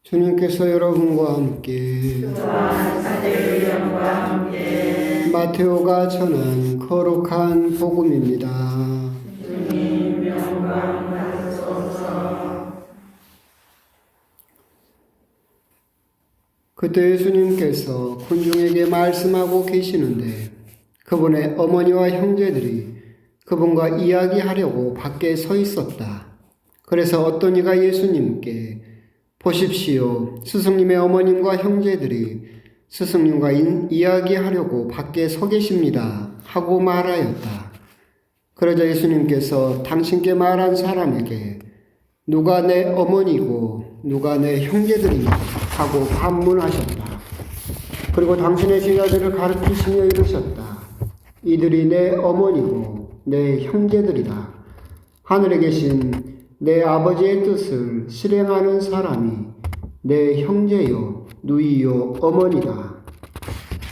주님께서 여러분과 함께 마테오가 전한 거룩한 복음입니다. 주님 영광 받으소서. 그때 예수님께서 군중에게 말씀하고 계시는데 그분의 어머니와 형제들이 그분과 이야기하려고 밖에 서 있었다. 그래서 어떤 이가 예수님께 보십시오. 스승님의 어머님과 형제들이 스승님과 이야기하려고 밖에 서 계십니다. 하고 말하였다. 그러자 예수님께서 당신께 말한 사람에게 누가 내 어머니고 누가 내 형제들이냐 하고 반문하셨다. 그리고 당신의 제자들을 가르치시며 이르셨다. 이들이 내 어머니고 내 형제들이다. 하늘에 계신 내 아버지의 뜻을 실행하는 사람이 내 형제요, 누이요, 어머니다.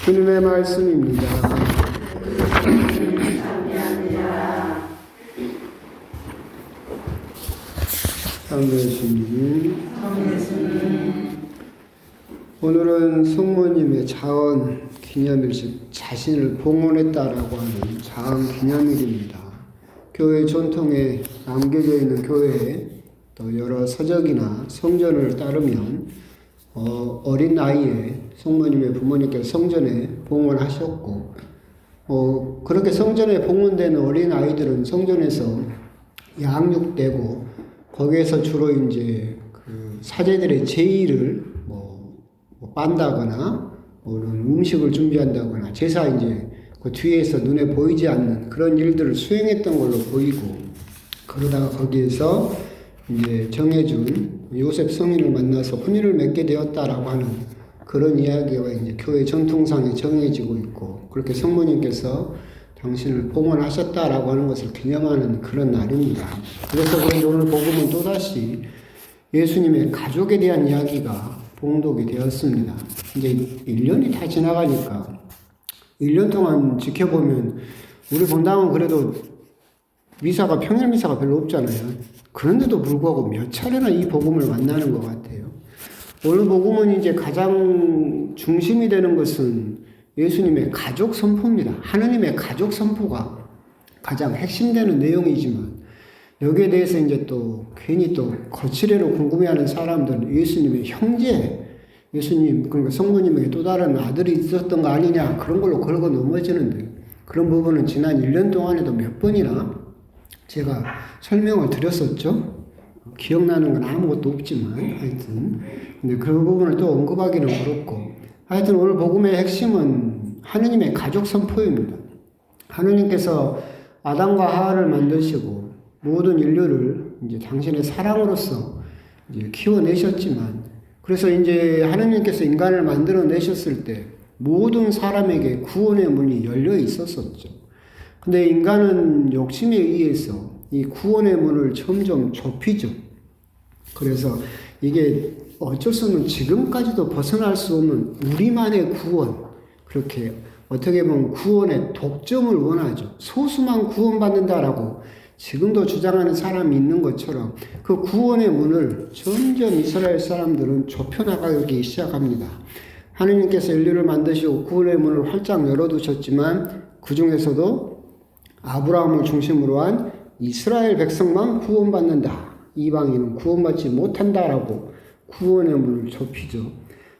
주님의 말씀입니다. 예수님. 오늘은 성모님의 자언 기념일식, 자신을 봉헌했다라고 하는 자언 기념일입니다. 교회 전통에 남겨져 있는 교회에 또 여러 서적이나 성전을 따르면 어린 나이에 성모님의 부모님께서 성전에 봉헌하셨고 그렇게 성전에 봉헌되는 어린 아이들은 성전에서 양육되고 거기에서 주로 이제 그 사제들의 제의를 빤다거나 음식을 준비한다거나 제사 이제 그 뒤에서 눈에 보이지 않는 그런 일들을 수행했던 걸로 보이고, 그러다가 거기에서 이제 정해준 요셉 성인을 만나서婚姻을 맺게 되었다라고 하는 그런 이야기가 이제 교회 전통상에 정해지고 있고, 그렇게 성모님께서 당신을 봉헌하셨다라고 하는 것을 기념하는 그런 날입니다. 그래서 그런지 오늘 복음은 또다시 예수님의 가족에 대한 이야기가 봉독이 되었습니다. 이제 1년이 다 지나가니까 1년 동안 지켜보면 우리 본당은 그래도 미사가 평일 미사가 별로 없잖아요. 그런데도 불구하고 몇 차례나 이 복음을 만나는 것 같아요. 오늘 복음은 이제 가장 중심이 되는 것은 예수님의 가족 선포입니다. 하느님의 가족 선포가 가장 핵심되는 내용이지만 여기에 대해서 이제 또 괜히 또 거칠애로 궁금해하는 사람들은 예수님의 형제, 예수님, 그러니까 성모님에게 또 다른 아들이 있었던 거 아니냐, 그런 걸로 걸고 넘어지는데, 그런 부분은 지난 1년 동안에도 몇 번이나 제가 설명을 드렸었죠. 기억나는 건 아무것도 없지만, 하여튼. 근데 그 부분을 또 언급하기는 그렇고, 하여튼 오늘 복음의 핵심은 하느님의 가족 선포입니다. 하느님께서 아담과 하와를 만드시고, 모든 인류를 이제 당신의 사랑으로서 이제 키워내셨지만, 그래서 이제 하나님께서 인간을 만들어내셨을 때 모든 사람에게 구원의 문이 열려 있었었죠. 근데 인간은 욕심에 의해서 이 구원의 문을 점점 좁히죠. 그래서 이게 어쩔 수 없는, 지금까지도 벗어날 수 없는 우리만의 구원, 그렇게 어떻게 보면 구원의 독점을 원하죠. 소수만 구원받는다라고 지금도 주장하는 사람이 있는 것처럼 그 구원의 문을 점점 이스라엘 사람들은 좁혀나가기 시작합니다. 하느님께서 인류를 만드시고 구원의 문을 활짝 열어두셨지만 그 중에서도 아브라함을 중심으로 한 이스라엘 백성만 구원받는다. 이방인은 구원받지 못한다라고 구원의 문을 좁히죠.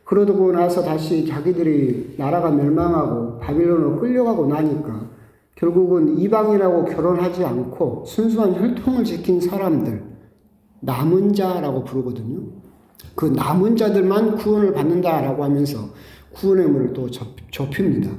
그러고 나서 다시 자기들이 나라가 멸망하고 바빌론으로 끌려가고 나니까 결국은 이방인하고 결혼하지 않고 순수한 혈통을 지킨 사람들, 남은 자라고 부르거든요. 그 남은 자들만 구원을 받는다라고 하면서 구원의 문을 또 좁힙니다.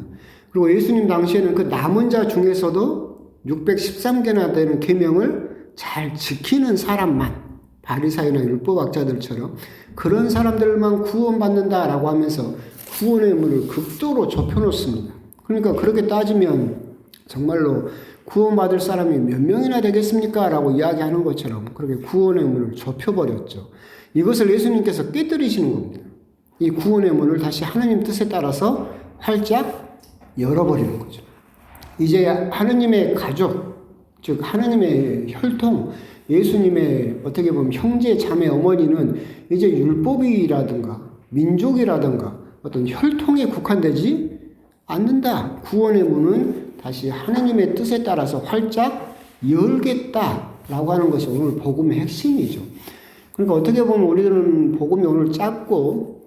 그리고 예수님 당시에는 그 남은 자 중에서도 613개나 되는 계명을 잘 지키는 사람만, 바리사이나 율법학자들처럼 그런 사람들만 구원받는다라고 하면서 구원의 문을 극도로 좁혀놓습니다. 그러니까 그렇게 따지면 정말로 구원받을 사람이 몇 명이나 되겠습니까? 라고 이야기하는 것처럼 그렇게 구원의 문을 좁혀버렸죠. 이것을 예수님께서 깨뜨리시는 겁니다. 이 구원의 문을 다시 하느님 뜻에 따라서 활짝 열어버리는 거죠. 이제 하느님의 가족, 즉 하느님의 혈통, 예수님의 어떻게 보면 형제, 자매, 어머니는 이제 율법이라든가 민족이라든가 어떤 혈통에 국한되지 않는다. 구원의 문은 다시 하나님의 뜻에 따라서 활짝 열겠다라고 하는 것이 오늘 복음의 핵심이죠. 그러니까 어떻게 보면 우리들은 복음이 오늘 짧고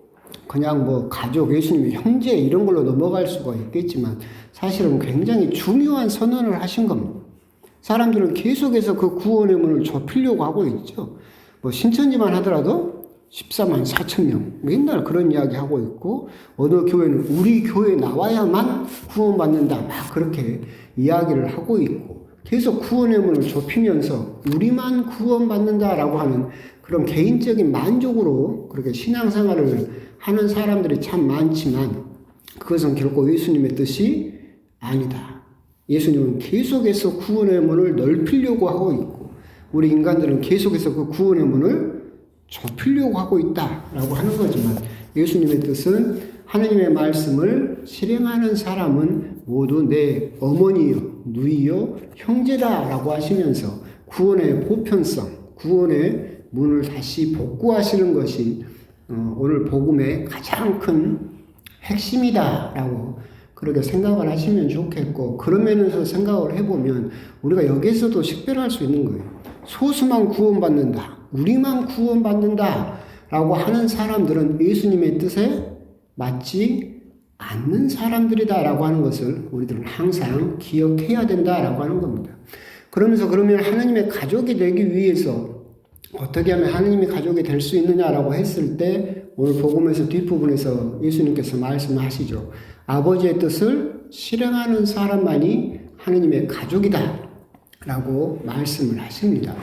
그냥 뭐 가족, 예수님의 형제 이런 걸로 넘어갈 수가 있겠지만 사실은 굉장히 중요한 선언을 하신 겁니다. 사람들은 계속해서 그 구원의 문을 좁히려고 하고 있죠. 뭐 신천지만 하더라도 14만 4천 명 맨날 그런 이야기 하고 있고 어느 교회는 우리 교회에 나와야만 구원받는다 막 그렇게 이야기를 하고 있고 계속 구원의 문을 좁히면서 우리만 구원받는다라고 하는 그런 개인적인 만족으로 그렇게 신앙생활을 하는 사람들이 참 많지만 그것은 결코 예수님의 뜻이 아니다. 예수님은 계속해서 구원의 문을 넓히려고 하고 있고 우리 인간들은 계속해서 그 구원의 문을 좁히려고 하고 있다라고 하는 거지만 예수님의 뜻은 하나님의 말씀을 실행하는 사람은 모두 내 어머니요, 누이요, 형제다라고 하시면서 구원의 보편성, 구원의 문을 다시 복구하시는 것이 오늘 복음의 가장 큰 핵심이다라고 그렇게 생각을 하시면 좋겠고 그런 면에서 생각을 해보면 우리가 여기에서도 식별할 수 있는 거예요. 소수만 구원받는다. 우리만 구원받는다 라고 하는 사람들은 예수님의 뜻에 맞지 않는 사람들이다 라고 하는 것을 우리들은 항상 기억해야 된다 라고 하는 겁니다. 그러면서 그러면 하나님의 가족이 되기 위해서 어떻게 하면 하나님의 가족이 될 수 있느냐라고 했을 때 오늘 복음에서 뒷부분에서 예수님께서 말씀하시죠. 아버지의 뜻을 실행하는 사람만이 하나님의 가족이다 라고 말씀을 하십니다.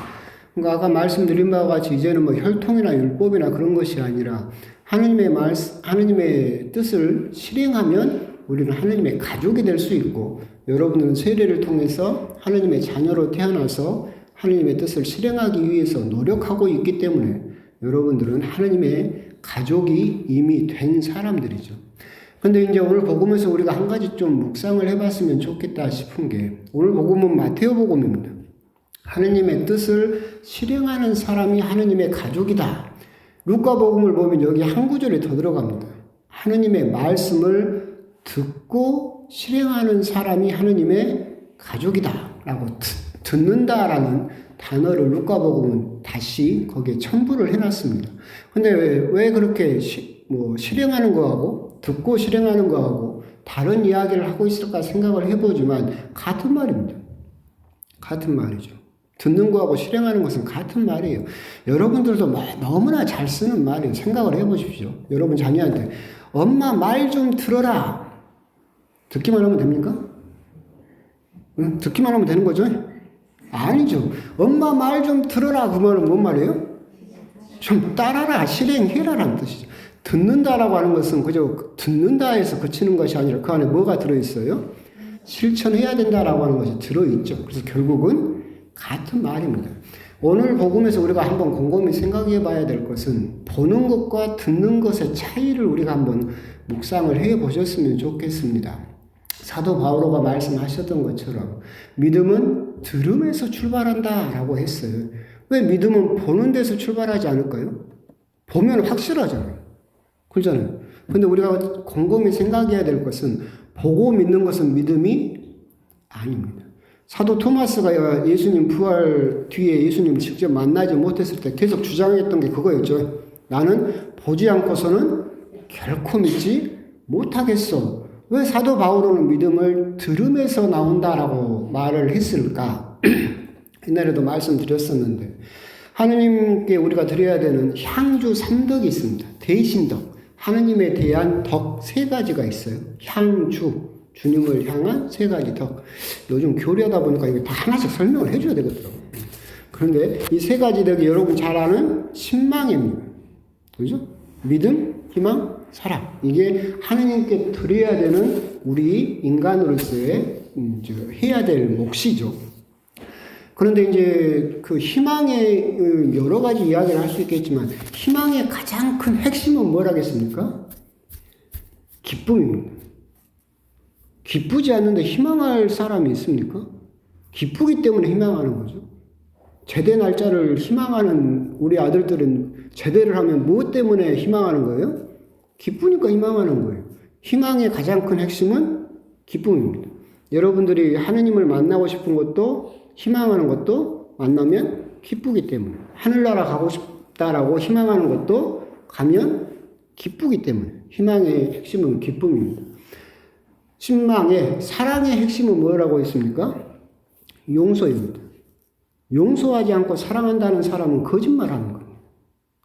그러니까 아까 말씀드린 바와 같이 이제는 뭐 혈통이나 율법이나 그런 것이 아니라 하나님의 뜻을 실행하면 우리는 하나님의 가족이 될 수 있고 여러분들은 세례를 통해서 하나님의 자녀로 태어나서 하나님의 뜻을 실행하기 위해서 노력하고 있기 때문에 여러분들은 하나님의 가족이 이미 된 사람들이죠. 근데 이제 오늘 복음에서 우리가 한 가지 좀 묵상을 해봤으면 좋겠다 싶은 게 오늘 복음은 마테오 복음입니다. 하나님의 뜻을 실행하는 사람이 하나님의 가족이다. 루카 복음을 보면 여기 한 구절이 더 들어갑니다. 하나님의 말씀을 듣고 실행하는 사람이 하나님의 가족이다. 라고 듣는다라는 단어를 루카 복음은 다시 거기에 첨부를 해놨습니다. 근데 왜 그렇게 실행하는 거하고 듣고 실행하는 거하고 다른 이야기를 하고 있을까 생각을 해보지만 같은 말입니다. 같은 말이죠. 듣는 거하고 실행하는 것은 같은 말이에요. 여러분들도 너무나 잘 쓰는 말이에요. 생각을 해보십시오. 여러분 자녀한테 엄마 말 좀 들어라. 듣기만 하면 됩니까? 응? 듣기만 하면 되는 거죠? 아니죠. 엄마 말 좀 들어라. 그 말은 뭔 말이에요? 좀 따라라. 실행해라라는 뜻이죠. 듣는다라고 하는 것은 그저 듣는다에서 그치는 것이 아니라 그 안에 뭐가 들어있어요? 실천해야 된다라고 하는 것이 들어있죠. 그래서 결국은 같은 말입니다. 오늘 복음에서 우리가 한번 곰곰이 생각해 봐야 될 것은 보는 것과 듣는 것의 차이를 우리가 한번 묵상을 해 보셨으면 좋겠습니다. 사도 바오로가 말씀하셨던 것처럼 믿음은 들음에서 출발한다라고 했어요. 왜 믿음은 보는 데서 출발하지 않을까요? 보면 확실하잖아요. 그렇잖아요. 근데 우리가 곰곰이 생각해야 될 것은 보고 믿는 것은 믿음이 아닙니다. 사도 토마스가 예수님 부활 뒤에 예수님을 직접 만나지 못했을 때 계속 주장했던 게 그거였죠. 나는 보지 않고서는 결코 믿지 못하겠어. 왜 사도 바오로는 믿음을 들음에서 나온다라고 말을 했을까? 옛날에도 말씀드렸었는데 하느님께 우리가 드려야 되는 향주 3덕이 있습니다. 대신덕, 하느님에 대한 덕 3가지가 있어요. 향주, 주님을 향한 3가지 덕. 요즘 교리하다 보니까 이거 다 하나씩 설명을 해줘야 되거든요. 그런데 이 3가지 덕이 여러분 잘 아는 신망입니다. 그죠? 믿음, 희망, 사랑. 이게 하느님께 드려야 되는 우리 인간으로서의 해야 될 몫이죠. 그런데 이제 그 희망의 여러 가지 이야기를 할 수 있겠지만 희망의 가장 큰 핵심은 뭐라겠습니까? 기쁨입니다. 기쁘지 않는데 희망할 사람이 있습니까? 기쁘기 때문에 희망하는 거죠. 제대 날짜를 희망하는 우리 아들들은 제대를 하면 무엇 때문에 희망하는 거예요? 기쁘니까 희망하는 거예요. 희망의 가장 큰 핵심은 기쁨입니다. 여러분들이 하느님을 만나고 싶은 것도 희망하는 것도 만나면 기쁘기 때문에, 하늘나라 가고 싶다라고 희망하는 것도 가면 기쁘기 때문에, 희망의 핵심은 기쁨입니다. 신망의 사랑의 핵심은 뭐라고 했습니까? 용서입니다. 용서하지 않고 사랑한다는 사람은 거짓말하는 거예요.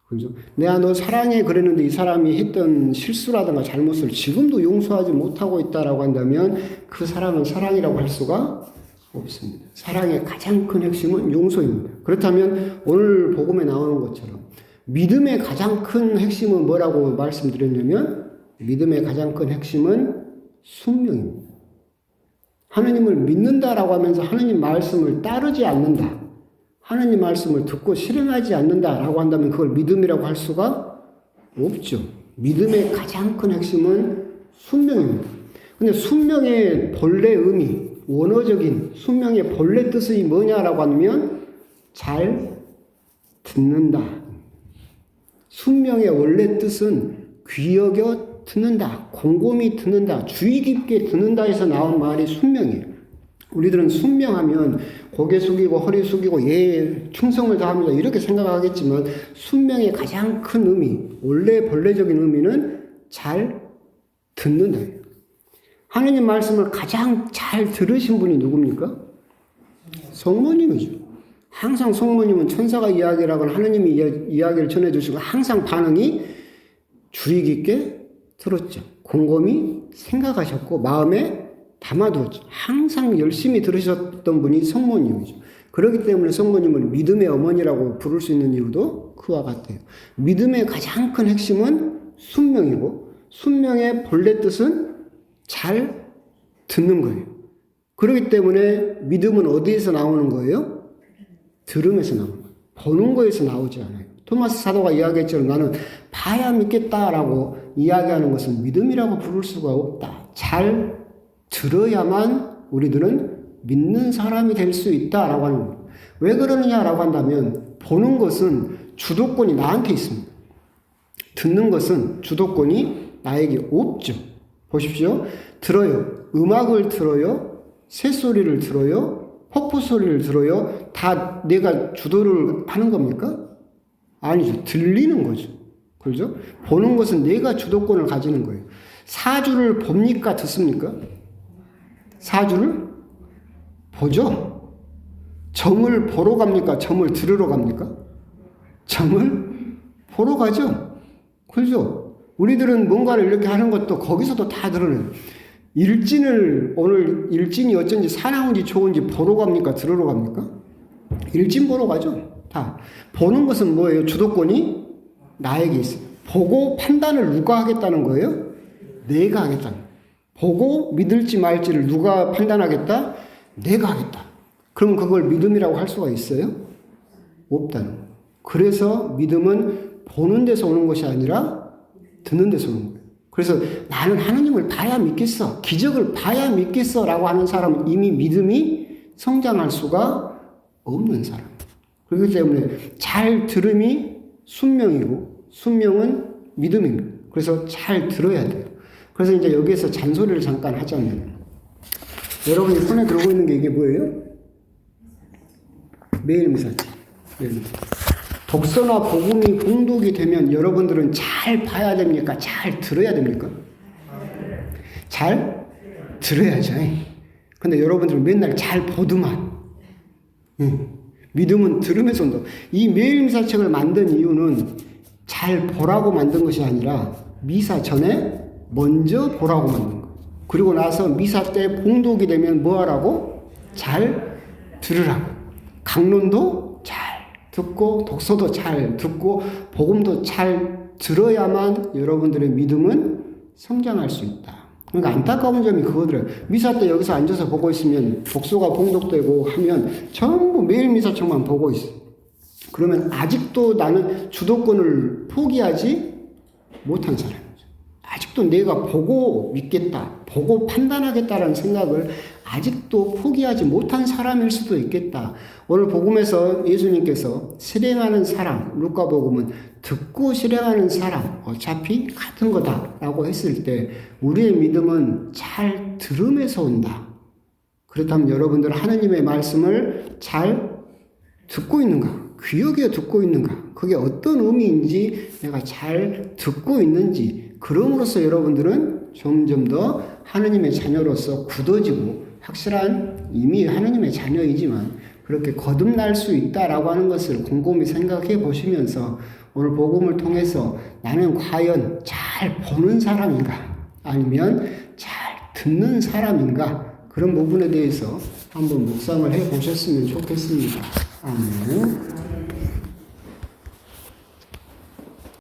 그죠? 내가 너 사랑해 그랬는데 이 사람이 했던 실수라든가 잘못을 지금도 용서하지 못하고 있다라고 한다면 그 사람은 사랑이라고 할 수가 없습니다. 사랑의 가장 큰 핵심은 용서입니다. 그렇다면 오늘 복음에 나오는 것처럼 믿음의 가장 큰 핵심은 뭐라고 말씀드렸냐면 믿음의 가장 큰 핵심은 순명입니다. 하느님을 믿는다라고 하면서 하느님 말씀을 따르지 않는다. 하느님 말씀을 듣고 실행하지 않는다라고 한다면 그걸 믿음이라고 할 수가 없죠. 믿음의 가장 큰 핵심은 순명입니다. 근데 순명의 본래 의미, 원어적인 순명의 본래 뜻이 뭐냐라고 하면 잘 듣는다. 순명의 원래 뜻은 귀 여겨 듣는다, 곰곰이 듣는다, 주의 깊게 듣는다에서 나온 말이 순명이에요. 우리들은 순명하면 고개 숙이고 허리 숙이고 예 충성을 다합니다 이렇게 생각하겠지만 순명의 가장 큰 의미, 원래 본래적인 의미는 잘 듣는다. 하느님 말씀을 가장 잘 들으신 분이 누굽니까? 성모님이죠. 항상 성모님은 천사가 이야기라고 하느님이 이야기를 전해주시고 항상 반응이 주의 깊게 들었죠. 곰곰이 생각하셨고 마음에 담아두었죠. 항상 열심히 들으셨던 분이 성모님이죠. 그렇기 때문에 성모님을 믿음의 어머니라고 부를 수 있는 이유도 그와 같아요. 믿음의 가장 큰 핵심은 순명이고 순명의 본래 뜻은 잘 듣는 거예요. 그렇기 때문에 믿음은 어디에서 나오는 거예요? 들음에서 나오는 거예요. 보는 거에서 나오지 않아요. 토마스 사도가 이야기했지만 나는 봐야 믿겠다라고 이야기하는 것은 믿음이라고 부를 수가 없다. 잘 들어야만 우리들은 믿는 사람이 될 수 있다라고 하는 거예요. 왜 그러느냐라고 한다면 보는 것은 주도권이 나한테 있습니다. 듣는 것은 주도권이 나에게 없죠. 보십시오. 들어요. 음악을 들어요. 새소리를 들어요. 폭포 소리를 들어요. 다 내가 주도를 하는 겁니까? 아니죠. 들리는 거죠. 그렇죠? 보는 것은 내가 주도권을 가지는 거예요. 사주를 봅니까? 듣습니까? 사주를 보죠. 점을 보러 갑니까? 점을 들으러 갑니까? 점을 보러 가죠. 그렇죠? 우리들은 뭔가를 이렇게 하는 것도 거기서도 다 드러내요. 오늘 일진이 어쩐지 사나운지 좋은지 보러 갑니까? 들으러 갑니까? 일진 보러 가죠. 다. 보는 것은 뭐예요? 주도권이 나에게 있어요. 보고 판단을 누가 하겠다는 거예요? 내가 하겠다는 거예요. 보고 믿을지 말지를 누가 판단하겠다? 내가 하겠다. 그럼 그걸 믿음이라고 할 수가 있어요? 없다는 거예요. 그래서 믿음은 보는 데서 오는 것이 아니라 듣는 데서 오는 거예요. 그래서 나는 하느님을 봐야 믿겠어. 기적을 봐야 믿겠어. 라고 하는 사람은 이미 믿음이 성장할 수가 없는 사람. 그렇기 때문에 잘 들음이 순명이고 순명은 믿음입니다. 그래서 잘 들어야 돼요. 그래서 이제 여기에서 잔소리를 잠깐 하자면 여러분이 손에 들고 있는 게 이게 뭐예요? 매일미사지. 독서나 복음이 공독이 되면 여러분들은 잘 봐야 됩니까? 잘 들어야 됩니까? 잘 들어야죠. 근데 여러분들은 맨날 잘 보더만. 믿음은 들으면서 온다. 이 매일미사책을 만든 이유는 잘 보라고 만든 것이 아니라 미사 전에 먼저 보라고 만든 거예요. 그리고 나서 미사 때 봉독이 되면 뭐 하라고? 잘 들으라고. 강론도 잘 듣고 독서도 잘 듣고 복음도 잘 들어야만 여러분들의 믿음은 성장할 수 있다. 그러니까 안타까운 점이 그거더래요. 미사 때 여기서 앉아서 보고 있으면 독서가 봉독되고 하면 전부 매일 미사책만 보고 있어. 그러면 아직도 나는 주도권을 포기하지 못한 사람이죠. 아직도 내가 보고 믿겠다, 보고 판단하겠다라는 생각을 아직도 포기하지 못한 사람일 수도 있겠다. 오늘 복음에서 예수님께서 실행하는 사람, 루카복음은 듣고 실행하는 사람, 어차피 같은 거다라고 했을 때 우리의 믿음은 잘 들음에서 온다. 그렇다면 여러분들 하느님의 말씀을 잘 듣고 있는가? 귀 여겨 듣고 있는가? 그게 어떤 의미인지 내가 잘 듣고 있는지, 그럼으로써 여러분들은 점점 더 하느님의 자녀로서 굳어지고 확실한 이미 하느님의 자녀이지만 그렇게 거듭날 수 있다라고 하는 것을 곰곰이 생각해 보시면서 오늘 복음을 통해서 나는 과연 잘 보는 사람인가? 아니면 잘 듣는 사람인가? 그런 부분에 대해서 한번 묵상을 해 보셨으면 좋겠습니다. 아멘.